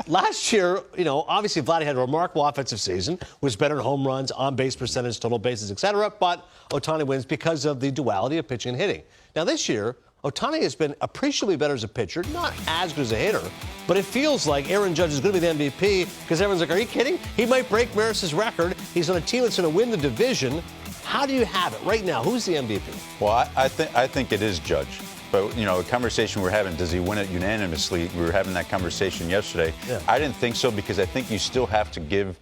Last year, obviously Vladdy had a remarkable offensive season, was better in home runs, on-base percentage, total bases, etc. But Ohtani wins because of the duality of pitching and hitting. Now this year, Ohtani has been appreciably better as a pitcher, not as good as a hitter, but it feels like Aaron Judge is going to be the MVP because everyone's like, are you kidding? He might break Maris's record. He's on a team that's going to win the division. How do you have it right now? Who's the MVP? Well, I think it is Judge. But, the conversation we're having, does he win it unanimously? We were having that conversation yesterday. Yeah. I didn't think so because I think you still have to give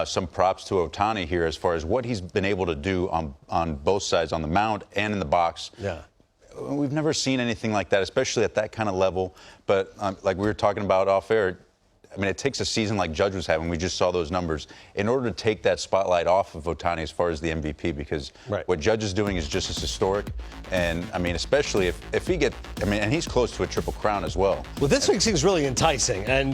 some props to Ohtani here as far as what he's been able to do on both sides, on the mound and in the box. Yeah. We've never seen anything like that, especially at that kind of level. But like we were talking about off air, I mean, it takes a season like Judge was having. We just saw those numbers in order to take that spotlight off of Ohtani as far as the MVP, because what Judge is doing is just as historic. And, I mean, especially if he and he's close to a triple crown as well. Well, this week seems really enticing. And,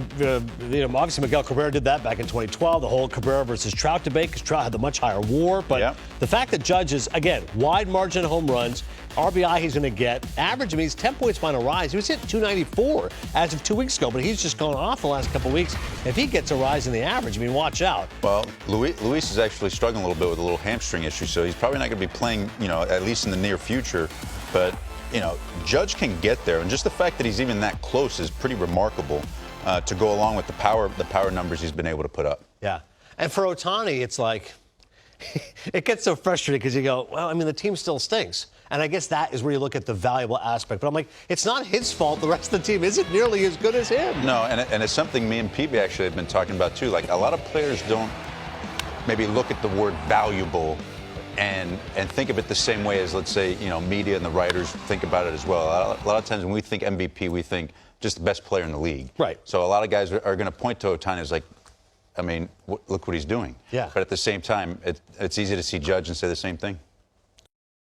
obviously Miguel Cabrera did that back in 2012, the whole Cabrera versus Trout debate, because Trout had the much higher WAR. But the fact that Judge is, again, wide margin home runs, RBI he's going to get, average, he's 10 points behind a rise. He was hit 294 as of 2 weeks ago, but he's just gone off the last couple weeks. If he gets a rise in the average, watch out. Well, Luis is actually struggling a little bit with a little hamstring issue, so he's probably not going to be playing, at least in the near future. But, Judge can get there, and just the fact that he's even that close is pretty remarkable to go along with the power numbers he's been able to put up. Yeah, and for Ohtani, it's like it gets so frustrating because you go, well, the team still stinks. And I guess that is where you look at the valuable aspect. But I'm like, it's not his fault. The rest of the team isn't nearly as good as him. No, and it's something me and Pete actually have been talking about, too. Like, a lot of players don't maybe look at the word valuable and think of it the same way as, let's say, media and the writers think about it as well. A lot of times when we think MVP, we think just the best player in the league. Right. So a lot of guys are going to point to Ohtani as like, look what he's doing. Yeah. But at the same time, it's easy to see Judge and say the same thing.